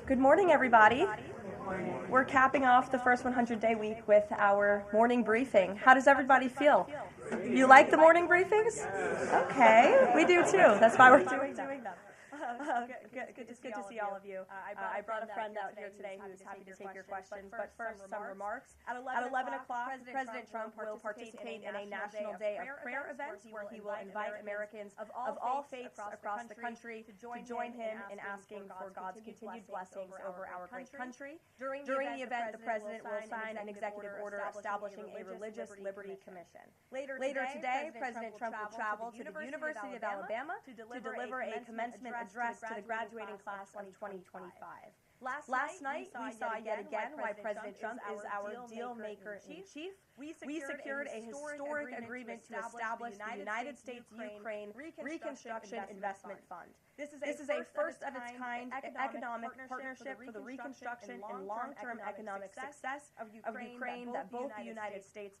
Good morning, everybody. We're capping off the first 100-day week with our morning briefing. How does everybody feel? You like the morning briefings? Okay, we do too. That's why we're doing them. Good to see all of you. I brought a friend out here today who is happy to take your questions, but first, some remarks. At 11 o'clock, President Trump will participate in a National Day of Prayer event where he will invite Americans of all faiths across the country to join him in asking for God's continued blessings over our great country. During the event, the President will sign an executive order establishing a Religious Liberty Commission. Later today, President Trump will travel to the University of Alabama to deliver a commencement address to the graduating class of 2025. Last night, we saw yet again why President Trump is our deal maker in chief. We secured a historic agreement to establish the United States-Ukraine Reconstruction Investment Fund. This is a first of its kind economic partnership for the reconstruction and long-term economic success of Ukraine that both the United States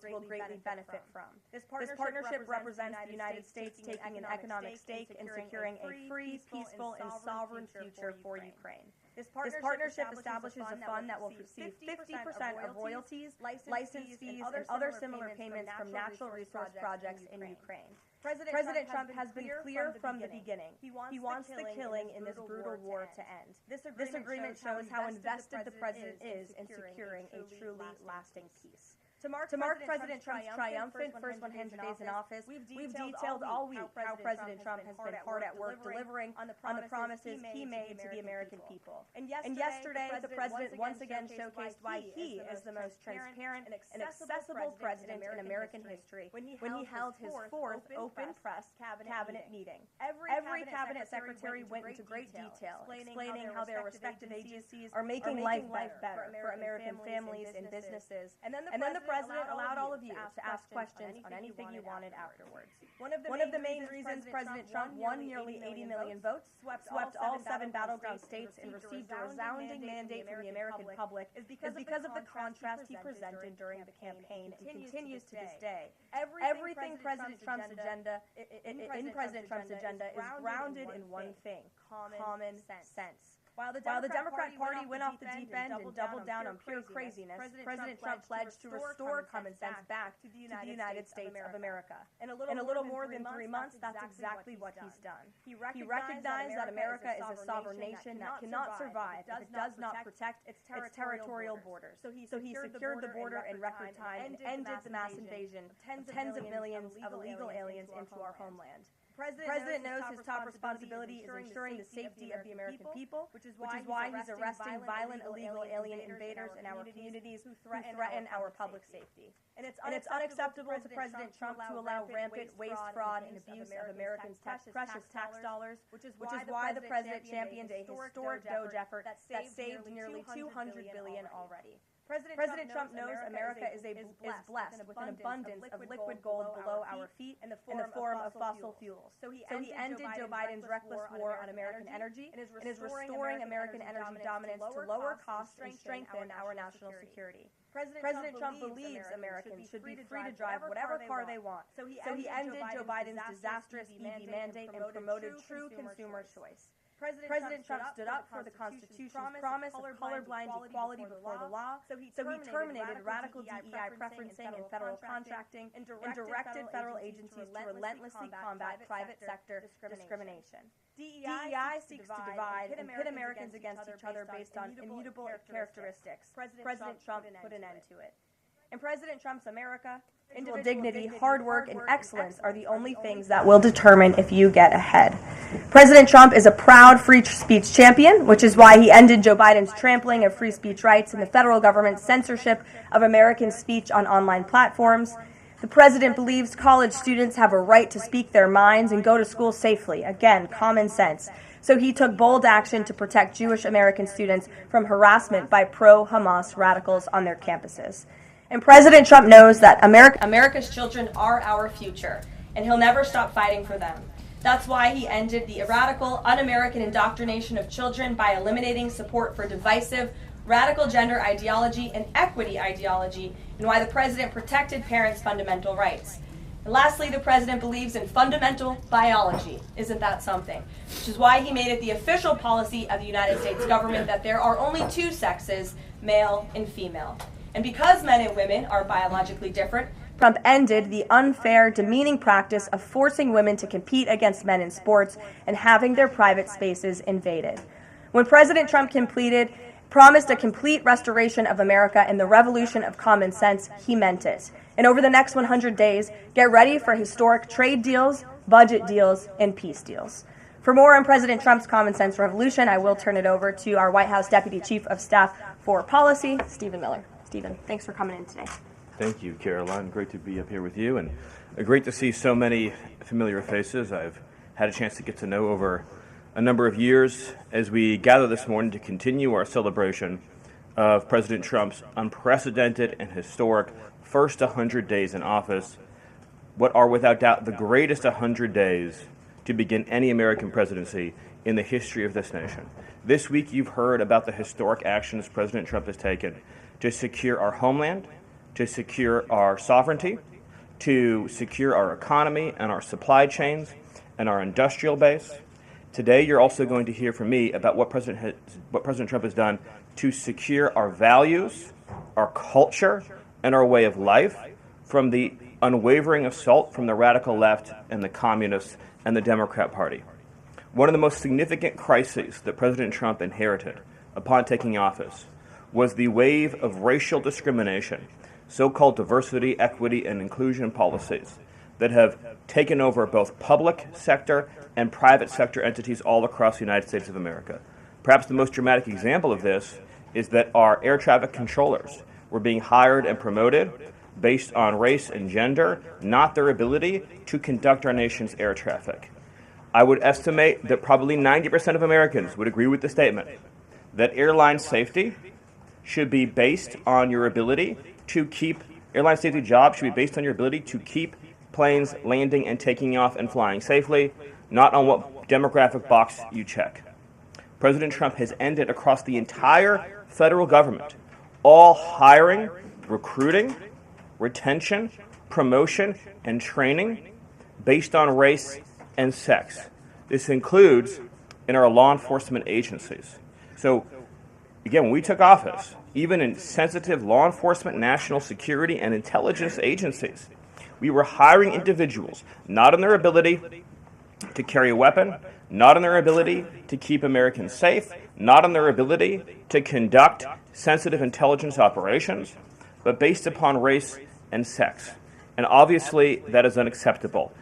will greatly benefit from. This partnership represents the United States taking an economic stake in securing a free, peaceful, and sovereign future for Ukraine. This partnership establishes a fund that will receive 50% of royalties, license fees, and other similar payments from natural resource projects in Ukraine. President Trump has been clear from the beginning. He wants the killing in this brutal war to end. This agreement shows how invested the president is in securing a truly lasting peace. To mark President Trump's triumphant first 100 days in office, we've detailed all week how President Trump has been hard at work delivering on the promises he made to the American people. And yesterday, the president once again showcased why he is the most transparent and accessible president in American history when he held his fourth open press cabinet meeting. Every cabinet secretary went into great detail, explaining how their respective agencies are making life better for American families and businesses. And then the President allowed all of you to ask questions on anything you wanted afterwards. One of the main reasons President Trump won nearly 80 million votes, swept all 7 battleground states, and received a resounding mandate from the American public is because of the contrast he presented during the campaign and continues to this day. Everything President Trump's agenda is grounded in one thing: common sense. While the Democrat Party went off the deep end and doubled down on pure craziness, President Trump pledged to restore common sense back to the United States of America. In a little more than 3 months, that's exactly what he's done. He recognized that America is a sovereign nation that cannot survive if it does not protect its territorial borders. So he secured the border in record time and ended the mass invasion of tens of millions of illegal aliens into our homeland. President knows his top responsibility is ensuring the safety of the American people, which is why he's arresting violent illegal alien invaders in our communities who threaten our public safety. And it's unacceptable to President Trump to allow rampant waste, fraud, and abuse of Americans' precious tax dollars, which is why the President championed a historic DOGE effort that saved nearly $200 billion already. President Trump knows America is blessed with an abundance of liquid gold below our feet in the form of fossil fuels. So he ended Joe Biden's reckless war on American energy and is restoring American energy dominance to lower costs and strengthen our national security. President Trump believes Americans should be free to drive whatever car they want. So he ended Joe Biden's disastrous EV mandate and promoted true consumer choice. President Trump stood up for the Constitution's promise of colorblind equality before the law, so he terminated radical DEI preferencing in federal contracting and directed federal agencies to relentlessly combat private sector discrimination. DEI seeks to divide and pit Americans against each other based on immutable characteristics. President Trump put an end to it. In President Trump's America, individual dignity, hard work, and excellence are the only things that will determine if you get ahead. President Trump is a proud free speech champion, which is why he ended Joe Biden's trampling of free speech rights and the federal government's censorship of American speech on online platforms. The president believes college students have a right to speak their minds and go to school safely. Again, common sense. So he took bold action to protect Jewish American students from harassment by pro-Hamas radicals on their campuses. And President Trump knows that America's children are our future, and he'll never stop fighting for them. That's why he ended the radical, un-American indoctrination of children by eliminating support for divisive, radical gender ideology and equity ideology, and why the president protected parents' fundamental rights. And lastly, the president believes in fundamental biology. Isn't that something? Which is why he made it the official policy of the United States government that there are only two sexes, male and female. And because men and women are biologically different, Trump ended the unfair, demeaning practice of forcing women to compete against men in sports and having their private spaces invaded. When President Trump promised a complete restoration of America and the revolution of common sense, he meant it. And over the next 100 days, get ready for historic trade deals, budget deals, and peace deals. For more on President Trump's common sense revolution, I will turn it over to our White House Deputy Chief of Staff for Policy, Stephen Miller. Stephen, thanks for coming in today. Thank you, Karoline. Great to be up here with you, and great to see so many familiar faces I've had a chance to get to know over a number of years as we gather this morning to continue our celebration of President Trump's unprecedented and historic first 100 days in office, what are without doubt the greatest 100 days to begin any American presidency in the history of this nation. This week you've heard about the historic actions President Trump has taken to secure our homeland, to secure our sovereignty, to secure our economy and our supply chains and our industrial base. Today you're also going to hear from me about what President Trump has done to secure our values, our culture, and our way of life from the unwavering assault from the radical left and the communists and the Democrat Party. One of the most significant crises that President Trump inherited upon taking office was the wave of racial discrimination, so-called diversity, equity, and inclusion policies that have taken over both public sector and private sector entities all across the United States of America. Perhaps the most dramatic example of this is that our air traffic controllers were being hired and promoted based on race and gender, not their ability to conduct our nation's air traffic. I would estimate that probably 90% of Americans would agree with the statement that airline safety should be based on your ability to keep, airline safety jobs should be based on your ability to keep planes landing and taking off and flying safely, not on what demographic box you check. President Trump has ended across the entire federal government all hiring, recruiting, retention, promotion, and training based on race and sex. This includes in our law enforcement agencies. So, again, when we took office, even in sensitive law enforcement, national security, and intelligence agencies, we were hiring individuals not on their ability to carry a weapon, not on their ability to keep Americans safe, not on their ability to conduct sensitive intelligence operations, but based upon race and sex. And obviously, that is unacceptable.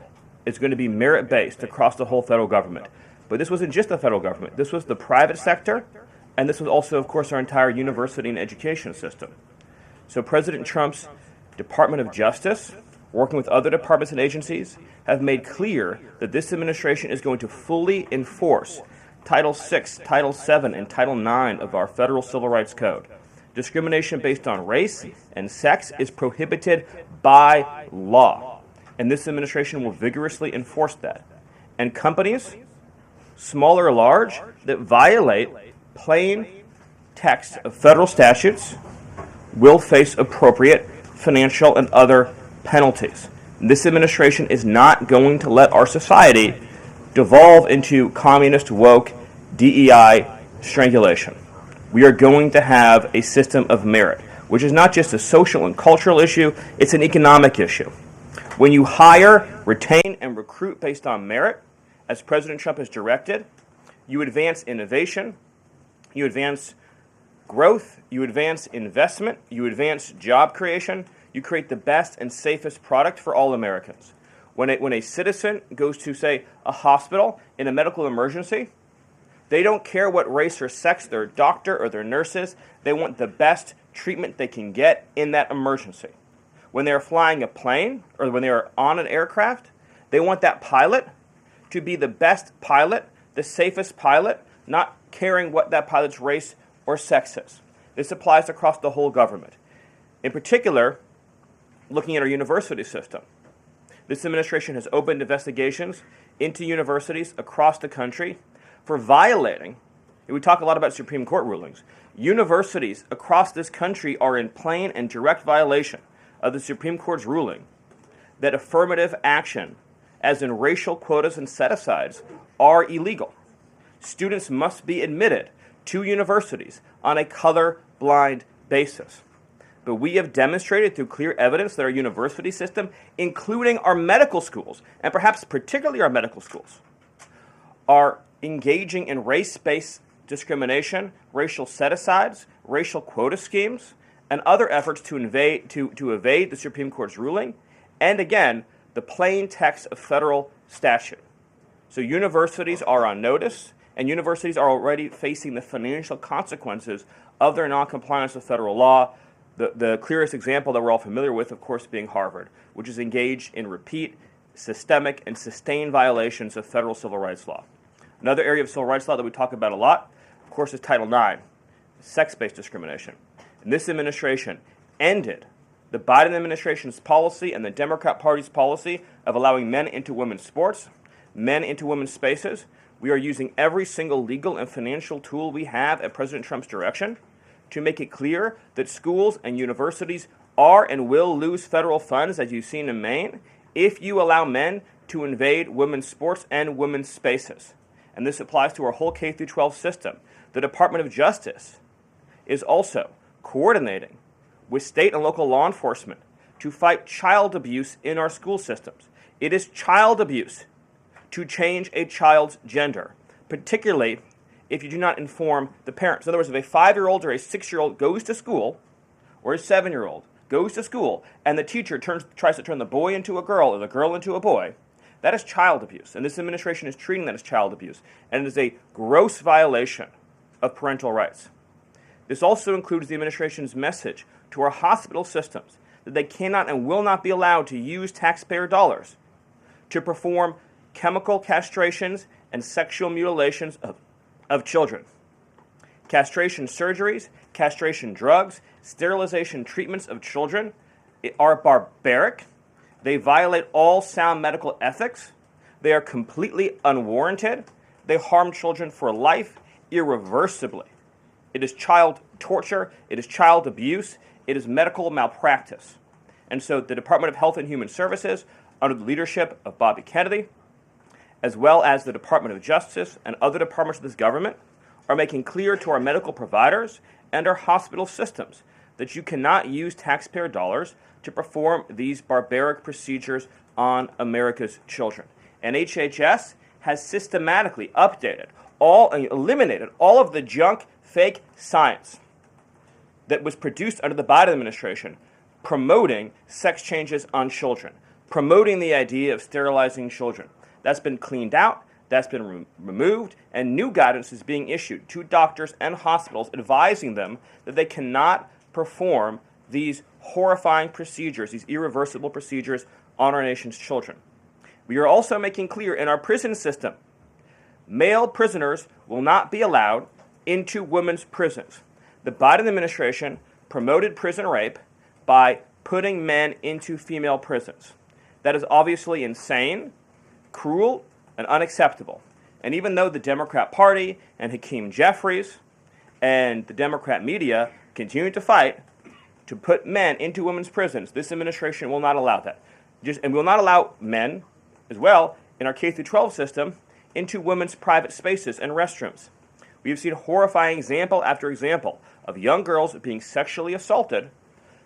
It's going to be merit-based across the whole federal government. But this wasn't just the federal government. This was the private sector, and this was also, of course, our entire university and education system. So President Trump's Department of Justice, working with other departments and agencies, have made clear that this administration is going to fully enforce Title VI, Title VII, and Title IX of our Federal Civil Rights Code. Discrimination based on race and sex is prohibited by law, and this administration will vigorously enforce that. And companies, small or large, that violate plain text of federal statutes will face appropriate financial and other penalties. This administration is not going to let our society devolve into communist, woke, DEI strangulation. We are going to have a system of merit, which is not just a social and cultural issue, it's an economic issue. When you hire, retain, and recruit based on merit, as President Trump has directed, you advance innovation, you advance growth, you advance investment, you advance job creation, you create the best and safest product for all Americans. When a citizen goes to, say, a hospital in a medical emergency, they don't care what race or sex their doctor or their nurse is. They want the best treatment they can get in that emergency. When they're flying a plane or when they're on an aircraft, they want that pilot to be the best pilot, the safest pilot, not caring what that pilot's race or sex is. This applies across the whole government. In particular, looking at our university system, this administration has opened investigations into universities across the country for violating, and we talk a lot about Supreme Court rulings, universities across this country are in plain and direct violation of the Supreme Court's ruling that affirmative action, as in racial quotas and set-asides, are illegal. Students must be admitted to universities on a color-blind basis. But we have demonstrated through clear evidence that our university system, including our medical schools, and perhaps particularly our medical schools, are engaging in race-based discrimination, racial set-asides, racial quota schemes, and other efforts to evade the Supreme Court's ruling, and again, the plain text of federal statute. So universities are on notice, and universities are already facing the financial consequences of their noncompliance with federal law. The clearest example that we're all familiar with, of course, being Harvard, which is engaged in repeat, systemic, and sustained violations of federal civil rights law. Another area of civil rights law that we talk about a lot, of course, is Title IX, sex-based discrimination. And this administration ended the Biden administration's policy and the Democrat Party's policy of allowing men into women's sports, men into women's spaces. We are using every single legal and financial tool we have at President Trump's direction to make it clear that schools and universities are and will lose federal funds, as you've seen in Maine, if you allow men to invade women's sports and women's spaces. And this applies to our whole K-12 system. The Department of Justice is also coordinating with state and local law enforcement to fight child abuse in our school systems. It is child abuse to change a child's gender, particularly if you do not inform the parents. In other words, if a 5-year-old or a 6-year-old goes to school, or a 7-year-old goes to school, and the teacher tries to turn the boy into a girl or the girl into a boy, that is child abuse. And this administration is treating that as child abuse. And it is a gross violation of parental rights. This also includes the administration's message to our hospital systems that they cannot and will not be allowed to use taxpayer dollars to perform chemical castrations and sexual mutilations of children. Castration surgeries, castration drugs, sterilization treatments of children are barbaric. They violate all sound medical ethics. They are completely unwarranted. They harm children for life irreversibly. It is child torture. It is child abuse. It is medical malpractice. And so the Department of Health and Human Services, under the leadership of Bobby Kennedy, as well as the Department of Justice and other departments of this government, are making clear to our medical providers and our hospital systems that you cannot use taxpayer dollars to perform these barbaric procedures on America's children. And HHS has systematically eliminated all of the junk, fake science that was produced under the Biden administration promoting sex changes on children, promoting the idea of sterilizing children. That's been cleaned out, that's been removed, and new guidance is being issued to doctors and hospitals advising them that they cannot perform these horrifying procedures, these irreversible procedures on our nation's children. We are also making clear in our prison system, male prisoners will not be allowed into women's prisons. The Biden administration promoted prison rape by putting men into female prisons. That is obviously insane, cruel, and unacceptable. And even though the Democrat Party and Hakeem Jeffries and the Democrat media continue to fight to put men into women's prisons, this administration will not allow that. And will not allow men, as well, in our K-12 system, into women's private spaces and restrooms. We have seen horrifying example after example of young girls being sexually assaulted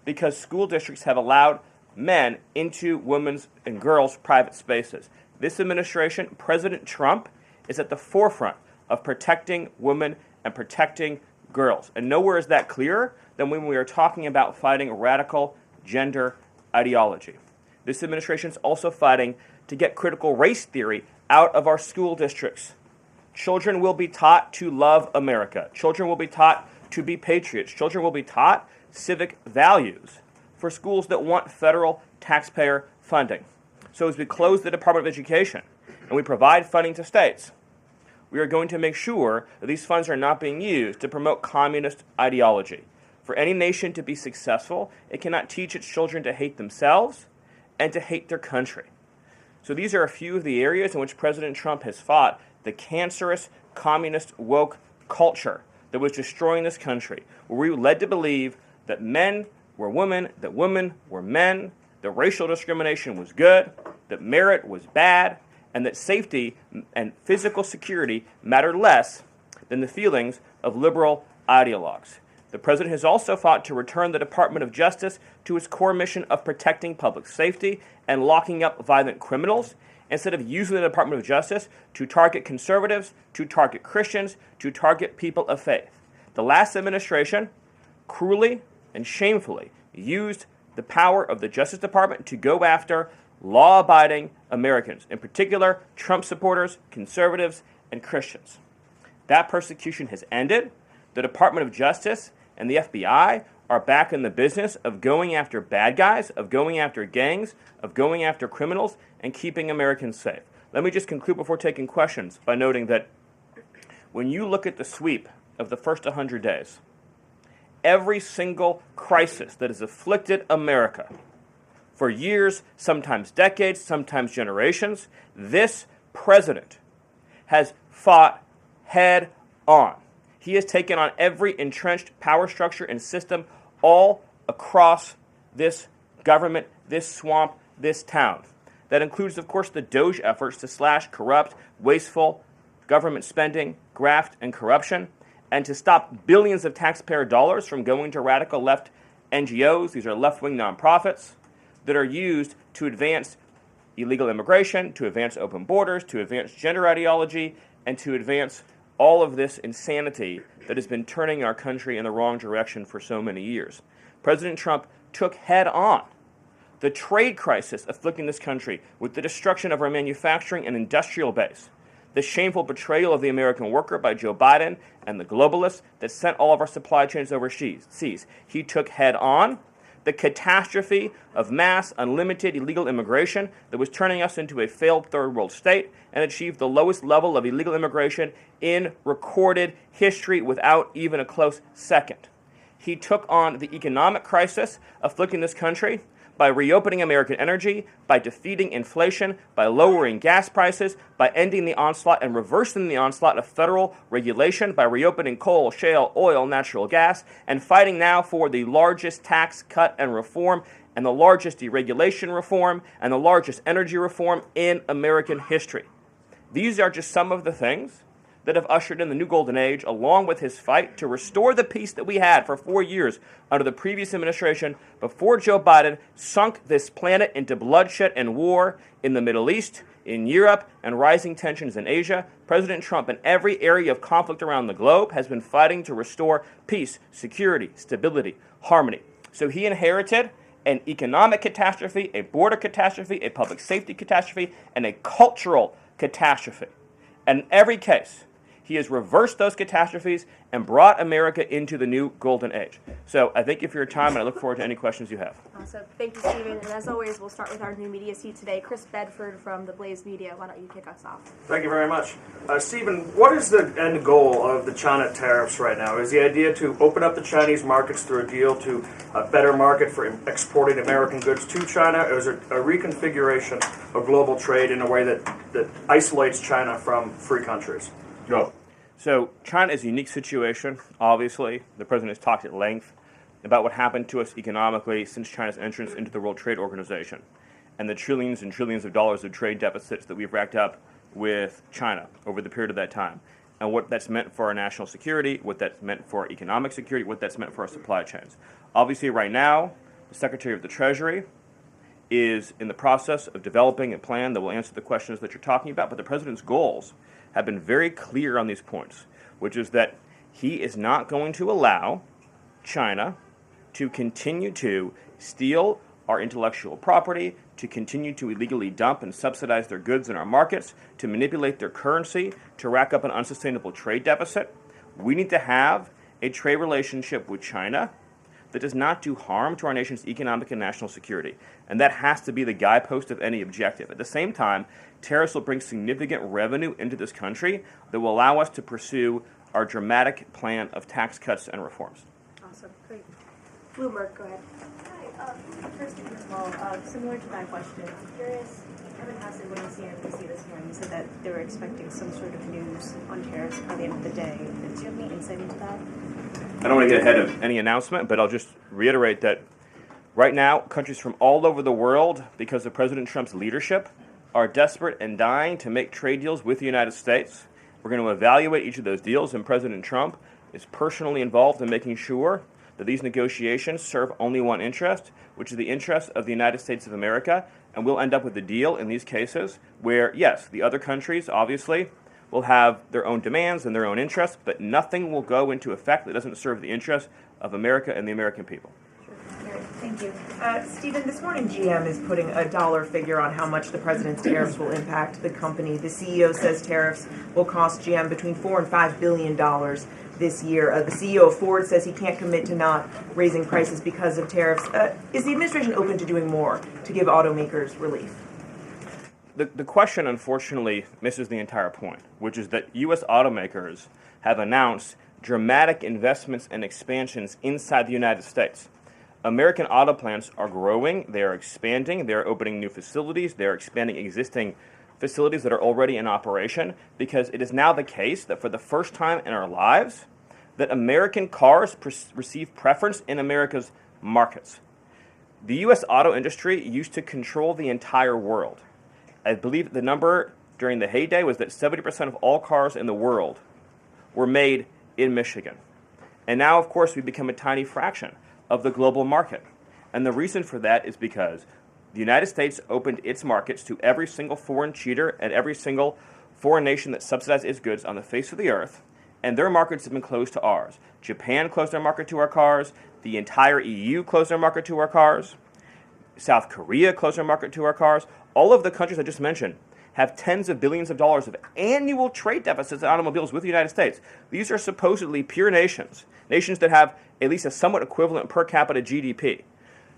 because school districts have allowed men into women's and girls' private spaces. This administration, President Trump, is at the forefront of protecting women and protecting girls. And nowhere is that clearer than when we are talking about fighting radical gender ideology. This administration is also fighting to get critical race theory out of our school districts. Children will be taught to love America. Children will be taught to be patriots. Children will be taught civic values for schools that want federal taxpayer funding. So as we close the Department of Education and we provide funding to states, we are going to make sure that these funds are not being used to promote communist ideology. For any nation to be successful, it cannot teach its children to hate themselves and to hate their country. So these are a few of the areas in which President Trump has fought the cancerous communist woke culture that was destroying this country, where we were led to believe that men were women, that women were men, that racial discrimination was good, that merit was bad, and that safety and physical security mattered less than the feelings of liberal ideologues. The president has also fought to return the Department of Justice to its core mission of protecting public safety and locking up violent criminals, instead of using the Department of Justice to target conservatives, to target Christians, to target people of faith. The last administration cruelly and shamefully used the power of the Justice Department to go after law-abiding Americans, in particular Trump supporters, conservatives, and Christians. That persecution has ended. The Department of Justice and the FBI are back in the business of going after bad guys, of going after gangs, of going after criminals, and keeping Americans safe. Let me just conclude before taking questions by noting that when you look at the sweep of the first 100 days, every single crisis that has afflicted America for years, sometimes decades, sometimes generations, this president has fought head on. He has taken on every entrenched power structure and system all across this government, this swamp, this town. That includes, of course, the DOGE efforts to slash corrupt, wasteful government spending, graft, and corruption, and to stop billions of taxpayer dollars from going to radical left NGOs. These are left-wing nonprofits that are used to advance illegal immigration, to advance open borders, to advance gender ideology, and to advance all of this insanity that has been turning our country in the wrong direction for so many years. President Trump took head on the trade crisis afflicting this country with the destruction of our manufacturing and industrial base, the shameful betrayal of the American worker by Joe Biden and the globalists that sent all of our supply chains overseas. He took head on the catastrophe of mass, unlimited illegal immigration that was turning us into a failed third world state, and achieved the lowest level of illegal immigration in recorded history without even a close second. He took on the economic crisis afflicting this country by reopening American energy, by defeating inflation, by lowering gas prices, by ending the onslaught and reversing the onslaught of federal regulation, by reopening coal, shale, oil, natural gas, and fighting now for the largest tax cut and reform and the largest deregulation reform and the largest energy reform in American history. These are just some of the things that have ushered in the new golden age, along with his fight to restore the peace that we had for 4 years under the previous administration before Joe Biden sunk this planet into bloodshed and war in the Middle East, in Europe, and rising tensions in Asia. President Trump, in every area of conflict around the globe, has been fighting to restore peace, security, stability, harmony. So he inherited an economic catastrophe, a border catastrophe, a public safety catastrophe, and a cultural catastrophe. And in every case, he has reversed those catastrophes and brought America into the new golden age. So I thank you for your time, and I look forward to any questions you have. Awesome. Thank you, Stephen. And as always, we'll start with our new media seat today. Chris Bedford from the Blaze Media. Why don't you kick us off? Thank you very much. Stephen, what is the end goal of the China tariffs right now? Is the idea to open up the Chinese markets through a deal to a better market for exporting American goods to China, or is it a reconfiguration of global trade in a way that isolates China from free countries? No. So China is a unique situation, obviously. The president has talked at length about what happened to us economically since China's entrance into the World Trade Organization and the trillions and trillions of dollars of trade deficits that we've racked up with China over the period of that time, and what that's meant for our national security, what that's meant for our economic security, what that's meant for our supply chains. Obviously, right now, the Secretary of the Treasury is in the process of developing a plan that will answer the questions that you're talking about, but the president's goals have been very clear on these points, which is that he is not going to allow China to continue to steal our intellectual property, to continue to illegally dump and subsidize their goods in our markets, to manipulate their currency, to rack up an unsustainable trade deficit. We need to have a trade relationship with China that does not do harm to our nation's economic and national security. And that has to be the guidepost of any objective. At the same time, tariffs will bring significant revenue into this country that will allow us to pursue our dramatic plan of tax cuts and reforms. Awesome. Great. Bloomberg, go ahead. Hi. First of all, similar to that question, I'm curious, Kevin Hassett, when on CNBC this morning, said that they were expecting some sort of news on tariffs by the end of the day. Do you have any insight into that? I don't want to get ahead of any announcement, but I'll just reiterate that Right now, countries from all over the world, because of President Trump's leadership, are desperate and dying to make trade deals with the United States. We're going to evaluate each of those deals, and President Trump is personally involved in making sure that these negotiations serve only one interest, which is the interest of the United States of America, and we'll end up with a deal in these cases where, yes, the other countries, obviously, will have their own demands and their own interests, but nothing will go into effect that doesn't serve the interests of America and the American people. Thank you. Stephen, this morning GM is putting a dollar figure on how much the president's tariffs will impact the company. The CEO says tariffs will cost GM between $4 and $5 billion this year. The CEO of Ford says he can't commit to not raising prices because of tariffs. Is the administration open to doing more to give automakers relief? The question, unfortunately, misses the entire point, which is that U.S. automakers have announced dramatic investments and expansions inside the United States. American auto plants are growing, they are expanding, they are opening new facilities, they are expanding existing facilities that are already in operation, because it is now the case that for the first time in our lives, that American cars receive preference in America's markets. The U.S. auto industry used to control the entire world. I believe the number during the heyday was that 70% of all cars in the world were made in Michigan. And now, of course, we've become a tiny fraction of the global market. And the reason for that is because the United States opened its markets to every single foreign cheater and every single foreign nation that subsidized its goods on the face of the earth, and their markets have been closed to ours. Japan closed their market to our cars. The entire EU closed their market to our cars. South Korea closed their market to our cars. All of the countries I just mentioned have tens of billions of dollars of annual trade deficits in automobiles with the United States. These are supposedly pure nations, nations that have at least a somewhat equivalent per capita GDP.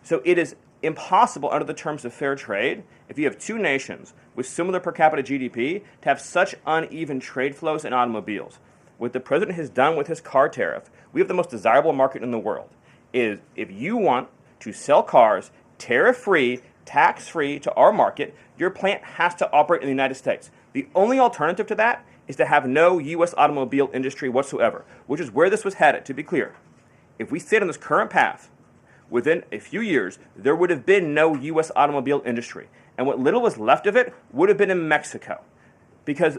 So it is impossible under the terms of fair trade, if you have two nations with similar per capita GDP, to have such uneven trade flows in automobiles. What the president has done with his car tariff, we have the most desirable market in the world, is if you want to sell cars tariff-free, tax-free to our market, your plant has to operate in the United States. The only alternative to that is to have no U.S. automobile industry whatsoever, which is where this was headed, to be clear. If we stayed on this current path, within a few years, there would have been no U.S. automobile industry. And what little was left of it would have been in Mexico. Because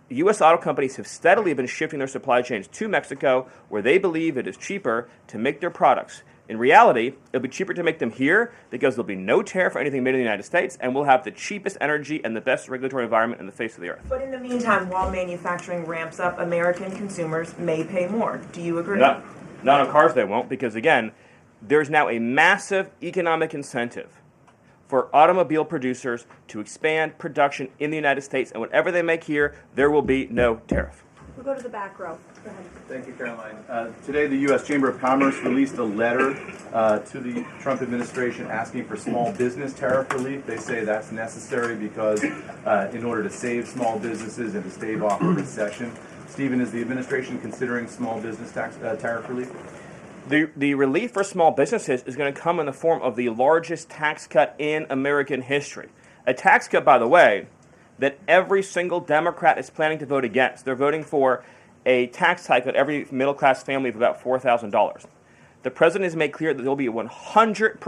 U.S. auto companies have steadily been shifting their supply chains to Mexico, where they believe it is cheaper to make their products. In reality, it'll be cheaper to make them here because there'll be no tariff for anything made in the United States, and we'll have the cheapest energy and the best regulatory environment in the face of the earth. But in the meantime, while manufacturing ramps up, American consumers may pay more. Do you agree? Not on cars they won't, because again, there's now a massive economic incentive for automobile producers to expand production in the United States, and whatever they make here, there will be no tariff. We'll go to the back row. Go ahead. Thank you, Karoline. Today, the U.S. Chamber of Commerce released a letter to the Trump administration asking for small business tariff relief. They say that's necessary because in order to save small businesses and to stave off a recession. Stephen, is the administration considering small business tariff relief? The relief for small businesses is going to come in the form of the largest tax cut in American history. A tax cut, by the way, that every single Democrat is planning to vote against. They're voting for a tax hike on every middle-class family of about $4,000. The president has made clear that there will be 100%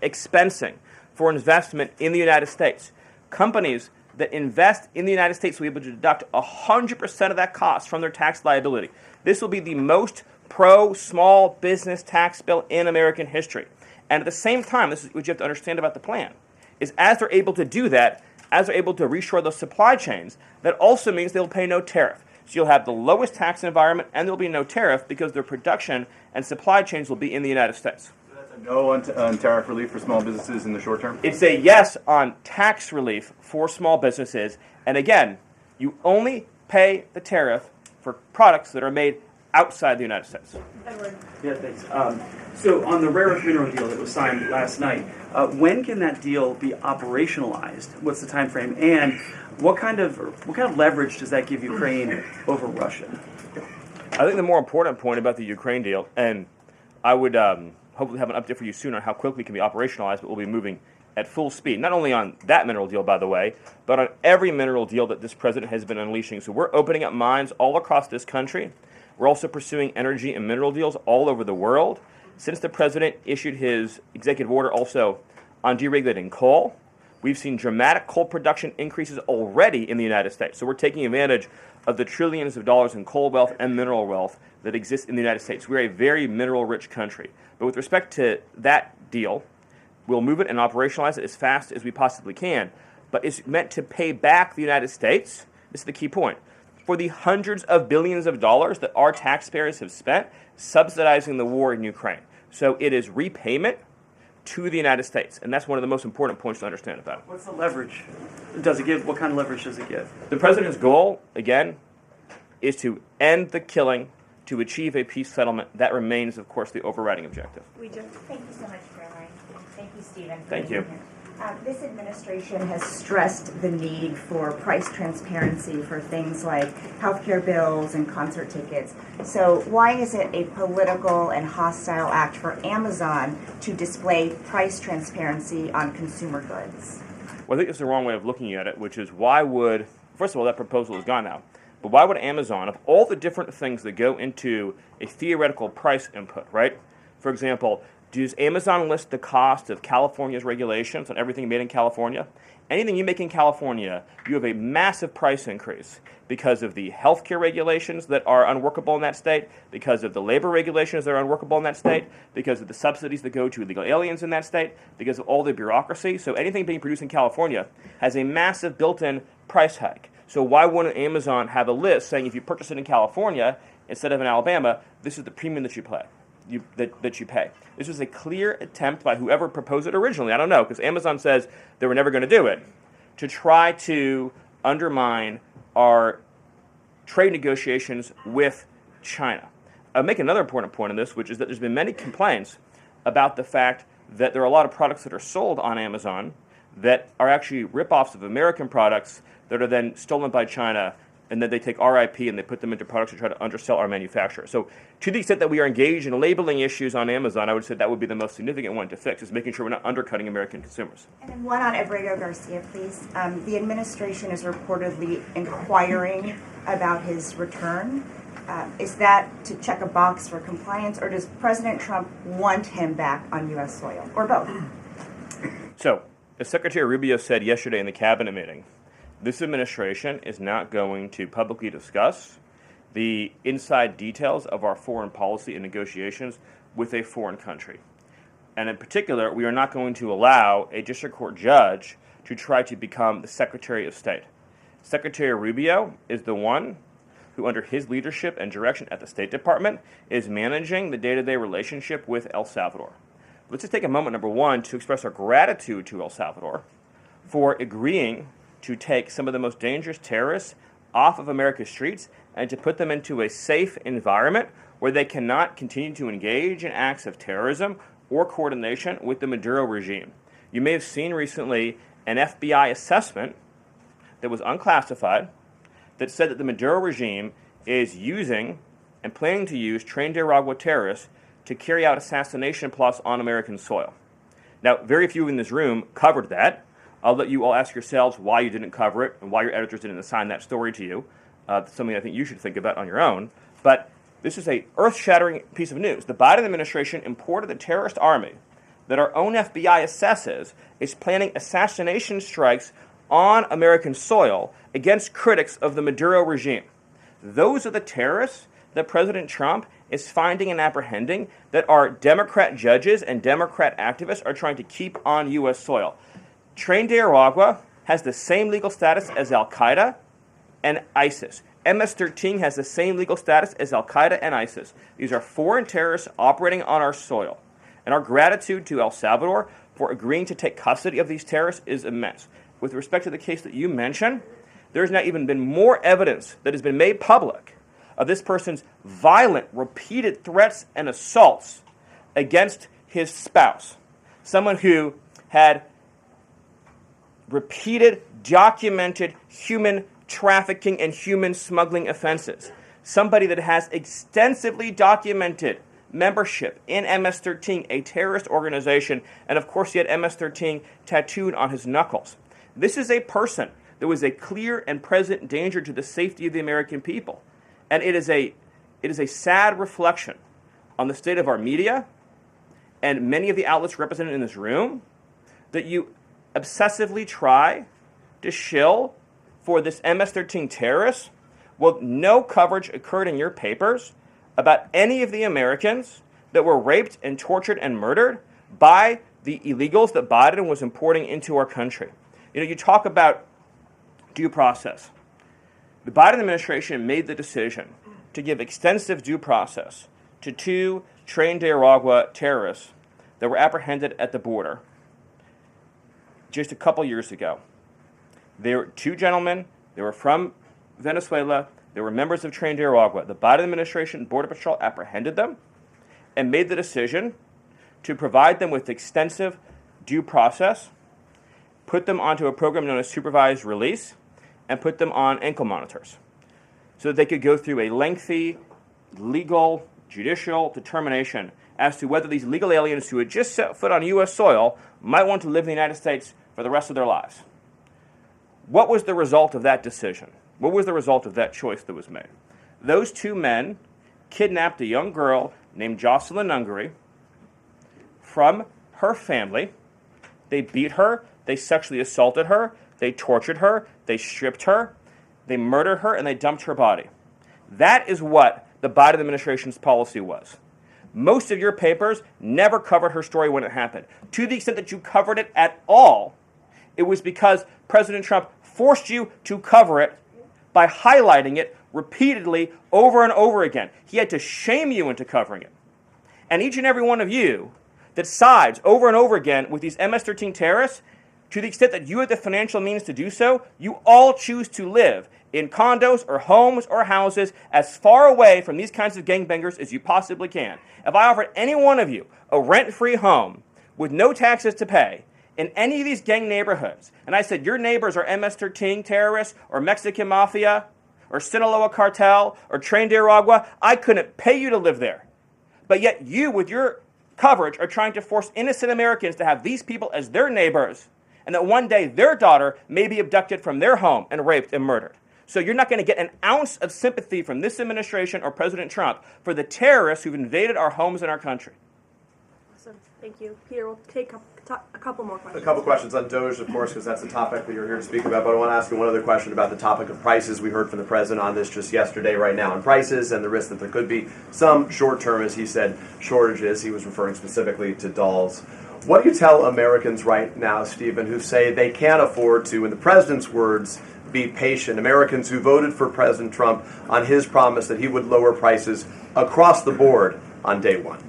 expensing for investment in the United States. Companies that invest in the United States will be able to deduct 100% of that cost from their tax liability. This will be the most pro-small business tax bill in American history. And at the same time, this is what you have to understand about the plan, is as they're able to do that, as they're able to reshore those supply chains, that also means they'll pay no tariff. So you'll have the lowest tax environment and there'll be no tariff because their production and supply chains will be in the United States. So that's a no on tariff relief for small businesses in the short term? It's a yes on tax relief for small businesses. And again, you only pay the tariff for products that are made outside the United States. Edward. Yeah, thanks. So on the rare earth mineral deal that was signed last night, when can that deal be operationalized? What's the time frame? And what kind of leverage does that give Ukraine over Russia? I think the more important point about the Ukraine deal, and I would hopefully have an update for you soon on how quickly it can be operationalized, but we'll be moving at full speed, not only on that mineral deal, by the way, but on every mineral deal that this president has been unleashing. So we're opening up mines all across this country. We're also pursuing energy and mineral deals all over the world. Since the president issued his executive order also on deregulating coal, we've seen dramatic coal production increases already in the United States. So we're taking advantage of the trillions of dollars in coal wealth and mineral wealth that exists in the United States. We're a very mineral-rich country. But with respect to that deal, we'll move it and operationalize it as fast as we possibly can. But it's meant to pay back the United States. This is the key point. For the hundreds of billions of dollars that our taxpayers have spent subsidizing the war in Ukraine. So it is repayment to the United States. And that's one of the most important points to understand about it. What's the leverage? Does it give? What kind of leverage does it give? The president's goal, again, is to end the killing, to achieve a peace settlement. That remains, of course, the overriding objective. We do. Thank you so much, Karoline. Thank you, Stephen. Thank you. This administration has stressed the need for price transparency for things like healthcare bills and concert tickets. So why is it a political and hostile act for Amazon to display price transparency on consumer goods? Well, I think it's the wrong way of looking at it, which is why would, first of all, that proposal is gone now, but why would Amazon, of all the different things that go into a theoretical price input, right? For example, does Amazon list the cost of California's regulations on everything made in California? Anything you make in California, you have a massive price increase because of the healthcare regulations that are unworkable in that state, because of the labor regulations that are unworkable in that state, because of the subsidies that go to illegal aliens in that state, because of all the bureaucracy. So anything being produced in California has a massive built-in price hike. So why wouldn't Amazon have a list saying if you purchase it in California instead of in Alabama, this is the premium that you pay? That you pay. This was a clear attempt by whoever proposed it originally, I don't know, because Amazon says they were never going to do it, to try to undermine our trade negotiations with China. I'll make another important point on this, which is that there's been many complaints about the fact that there are a lot of products that are sold on Amazon that are actually rip-offs of American products that are then stolen by China, and then they take our IP and they put them into products to try to undersell our manufacturers. So to the extent that we are engaged in labeling issues on Amazon, I would say that would be the most significant one to fix, is making sure we're not undercutting American consumers. And then one on Abrego Garcia, please. The administration is reportedly inquiring about his return. Is that to check a box for compliance, or does President Trump want him back on U.S. soil, or both? So, as Secretary Rubio said yesterday in the cabinet meeting, this administration is not going to publicly discuss the inside details of our foreign policy and negotiations with a foreign country. And in particular, we are not going to allow a district court judge to try to become the Secretary of State. Secretary Rubio is the one who, under his leadership and direction at the State Department, is managing the day-to-day relationship with El Salvador. Let's just take a moment, number one, to express our gratitude to El Salvador for agreeing to take some of the most dangerous terrorists off of America's streets and to put them into a safe environment where they cannot continue to engage in acts of terrorism or coordination with the Maduro regime. You may have seen recently an FBI assessment that was unclassified that said that the Maduro regime is using and planning to use trained Nicaragua terrorists to carry out assassination plots on American soil. Now, very few in this room covered that. I'll let you all ask yourselves why you didn't cover it and why your editors didn't assign that story to you. Something I think you should think about on your own. But this is a earth-shattering piece of news. The Biden administration imported a terrorist army that our own FBI assesses is planning assassination strikes on American soil against critics of the Maduro regime. Those are the terrorists that President Trump is finding and apprehending that our Democrat judges and Democrat activists are trying to keep on U.S. soil. Trained Nicaragua has the same legal status as Al-Qaeda and ISIS. MS-13 has the same legal status as Al-Qaeda and ISIS. These are foreign terrorists operating on our soil. And our gratitude to El Salvador for agreeing to take custody of these terrorists is immense. With respect to the case that you mentioned, there's now even been more evidence that has been made public of this person's violent, repeated threats and assaults against his spouse, someone who had repeated, documented human trafficking and human smuggling offenses, somebody that has extensively documented membership in MS-13, a terrorist organization, and of course he had MS-13 tattooed on his knuckles. This is a person that was a clear and present danger to the safety of the American people. And it is a sad reflection on the state of our media and many of the outlets represented in this room, that you obsessively try to shill for this MS-13 terrorist, well, no coverage occurred in your papers about any of the Americans that were raped and tortured and murdered by the illegals that Biden was importing into our country. You talk about due process. The Biden administration made the decision to give extensive due process to 2 Tren de Aragua terrorists that were apprehended at the border just a couple years ago. They were 2 gentlemen. They were from Venezuela. They were members of Tren de Aragua. The Biden administration Border Patrol apprehended them and made the decision to provide them with extensive due process, put them onto a program known as supervised release, and put them on ankle monitors so that they could go through a lengthy legal, judicial determination as to whether these legal aliens who had just set foot on U.S. soil might want to live in the United States for the rest of their lives. What was the result of that decision? What was the result of that choice that was made? Those 2 men kidnapped a young girl named Jocelyn Ungary from her family. They beat her, they sexually assaulted her, they tortured her, they stripped her, they murdered her, and they dumped her body. That is what the Biden administration's policy was. Most of your papers never covered her story when it happened. To the extent that you covered it at all, it was because President Trump forced you to cover it by highlighting it repeatedly over and over again. He had to shame you into covering it. And each and every one of you that sides over and over again with these MS-13 terrorists, to the extent that you have the financial means to do so, you all choose to live in condos or homes or houses as far away from these kinds of gangbangers as you possibly can. If I offered any one of you a rent-free home with no taxes to pay in any of these gang neighborhoods, and I said your neighbors are MS-13 terrorists or Mexican mafia or Sinaloa cartel or Tren de Aragua, I couldn't pay you to live there. But yet you, with your coverage, are trying to force innocent Americans to have these people as their neighbors, and that one day their daughter may be abducted from their home and raped and murdered. So you're not going to get an ounce of sympathy from this administration or President Trump for the terrorists who've invaded our homes and our country. Awesome. Thank you. Peter, we'll take a couple more questions. A couple questions on DOGE, of course, because that's the topic that you're here to speak about. But I want to ask you one other question about the topic of prices. We heard from the president on this just yesterday, right now, on prices and the risk that there could be some short-term, as he said, shortages. He was referring specifically to dolls. What do you tell Americans right now, Stephen, who say they can't afford to, in the president's words, be patient? Americans who voted for President Trump on his promise that he would lower prices across the board on day one.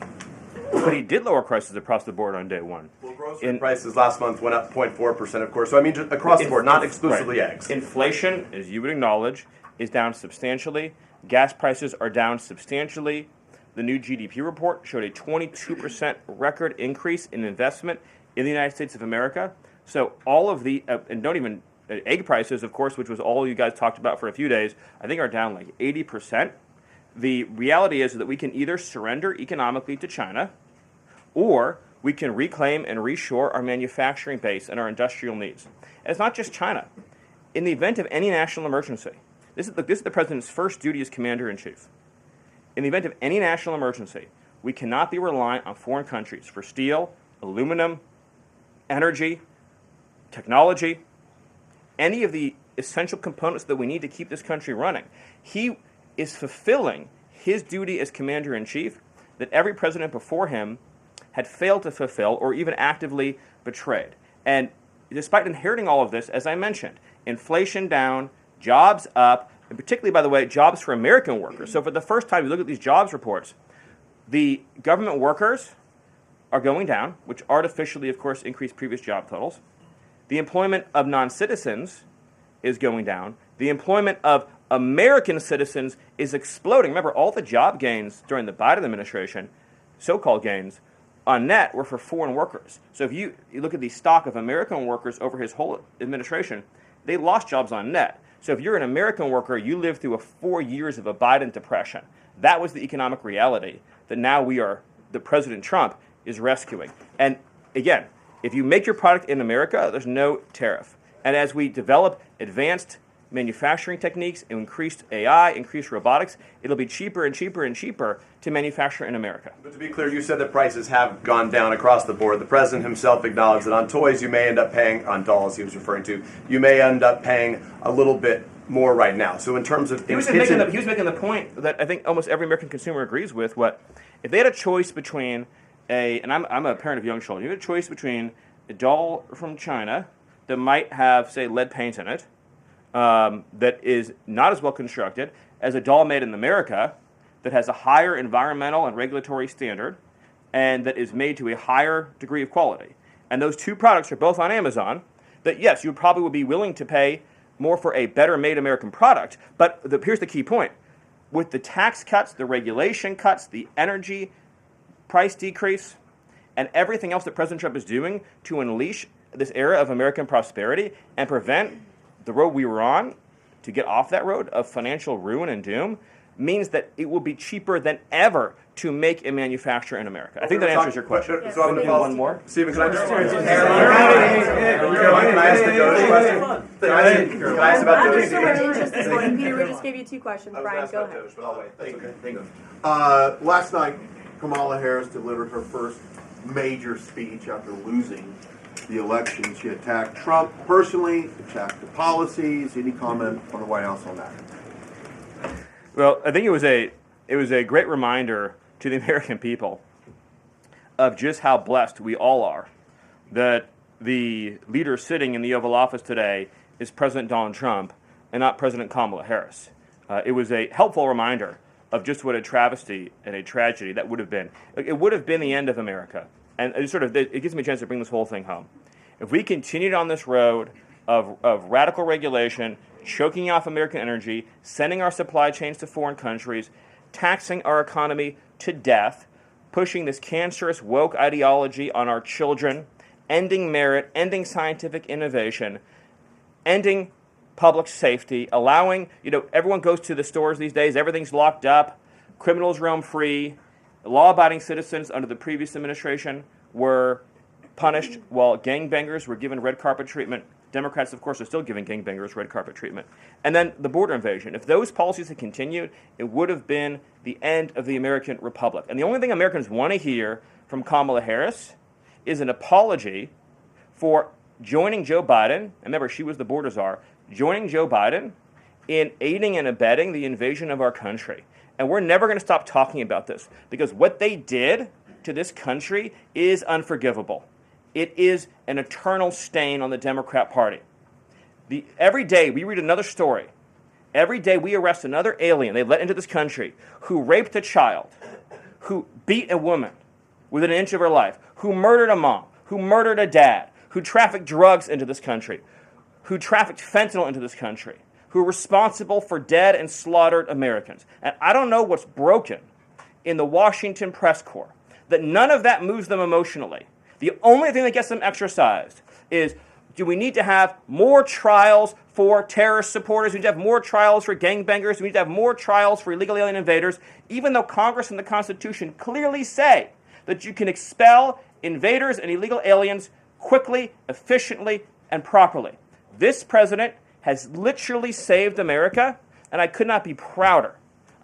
But he did lower prices across the board on day one. Well, grocery prices last month went up 0.4%, of course. So I mean just across the board, not exclusively eggs. Inflation, as you would acknowledge, is down substantially. Gas prices are down substantially. The new GDP report showed a 22% record increase in investment in the United States of America. So all of the, and don't even, egg prices, of course, which was all you guys talked about for a few days, I think are down like 80%. The reality is that we can either surrender economically to China, or we can reclaim and reshore our manufacturing base and our industrial needs. And it's not just China. In the event of any national emergency, this is the president's first duty as commander-in-chief. In the event of any national emergency, we cannot be reliant on foreign countries for steel, aluminum, energy, technology, any of the essential components that we need to keep this country running. He is fulfilling his duty as commander-in-chief that every president before him had failed to fulfill or even actively betrayed. And despite inheriting all of this, as I mentioned, inflation down, jobs up, and particularly, by the way, jobs for American workers. So for the first time, you look at these jobs reports, the government workers are going down, which artificially, of course, increased previous job totals. The employment of non-citizens is going down. The employment of American citizens is exploding. Remember, all the job gains during the Biden administration, so-called gains, on net were for foreign workers. So if you look at the stock of American workers over his whole administration, they lost jobs on net. So if you're an American worker, you lived through 4 years of a Biden depression. That was the economic reality that now the President Trump is rescuing. And again, if you make your product in America, there's no tariff. And as we develop advanced manufacturing techniques, increased AI, increased robotics, it'll be cheaper and cheaper and cheaper to manufacture in America. But to be clear, you said that prices have gone down across the board. The president himself acknowledged that on toys you may end up paying, on dolls he was referring to, you may end up paying a little bit more right now. So in terms of... He was making the point that I think almost every American consumer agrees with. If they had a choice between and I'm a parent of young children, you had a choice between a doll from China that might have, say, lead paint in it, that is not as well constructed as a doll made in America that has a higher environmental and regulatory standard and that is made to a higher degree of quality. And those two products are both on Amazon, that yes, you probably would be willing to pay more for a better made American product, but here's the key point. With the tax cuts, the regulation cuts, the energy price decrease, and everything else that President Trump is doing to unleash this era of American prosperity and prevent the road we were on to get off that road of financial ruin and doom, means that it will be cheaper than ever to make and manufacture in America. I think that answers your question. So I'm going to follow one more. Stephen, can I just... Caroline, can I ask the Doge question? Can I ask about Doge? Peter, we just gave you 2 questions. Brian, go ahead. But I'll wait. Thank you. Last night, Kamala Harris delivered her first major speech after losing the election. She attacked Trump personally, attacked the policies. Any comment from the White House on that? Well, I think it was a great reminder to the American people of just how blessed we all are that the leader sitting in the Oval Office today is President Donald Trump and not President Kamala Harris. It was a helpful reminder of just what a travesty and a tragedy that would have been. It would have been the end of America. And it gives me a chance to bring this whole thing home. If we continued on this road of radical regulation, choking off American energy, sending our supply chains to foreign countries, taxing our economy to death, pushing this cancerous woke ideology on our children, ending merit, ending scientific innovation, ending public safety, allowing, everyone goes to the stores these days, everything's locked up, criminals roam free, law-abiding citizens under the previous administration were punished while gangbangers were given red carpet treatment. Democrats, of course, are still giving gangbangers red carpet treatment. And then the border invasion. If those policies had continued, it would have been the end of the American Republic. And the only thing Americans want to hear from Kamala Harris is an apology for joining Joe Biden, and remember, she was the border czar, joining Joe Biden in aiding and abetting the invasion of our country. And we're never going to stop talking about this, because what they did to this country is unforgivable. It is an eternal stain on the Democrat Party. Every day we read another story. Every day we arrest another alien they let into this country who raped a child, who beat a woman within an inch of her life, who murdered a mom, who murdered a dad, who trafficked drugs into this country, who trafficked fentanyl into this country, who are responsible for dead and slaughtered Americans. And I don't know what's broken in the Washington press corps, that none of that moves them emotionally. The only thing that gets them exercised is, do we need to have more trials for terrorist supporters? We need to have more trials for gangbangers. We need to have more trials for illegal alien invaders, even though Congress and the Constitution clearly say that you can expel invaders and illegal aliens quickly, efficiently, and properly. This president has literally saved America, and I could not be prouder.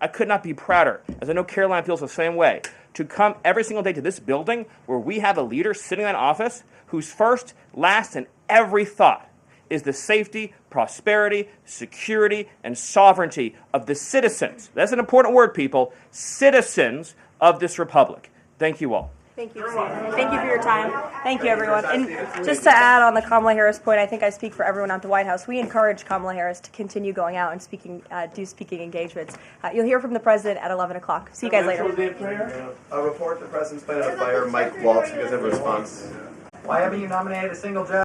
I could not be prouder, as I know Karoline feels the same way, to come every single day to this building where we have a leader sitting in that office whose first, last, and every thought is the safety, prosperity, security, and sovereignty of the citizens. That's an important word, people. Citizens of this republic. Thank you all. Thank you, Stephen. Thank you for your time. Thank you, everyone. And just to add on the Kamala Harris point, I think I speak for everyone at the White House. We encourage Kamala Harris to continue going out and do speaking engagements. You'll hear from the president at 11 o'clock. See you guys later. A report the president's planning to fire Mike Waltz. You guys have a response? Why haven't you nominated a single judge?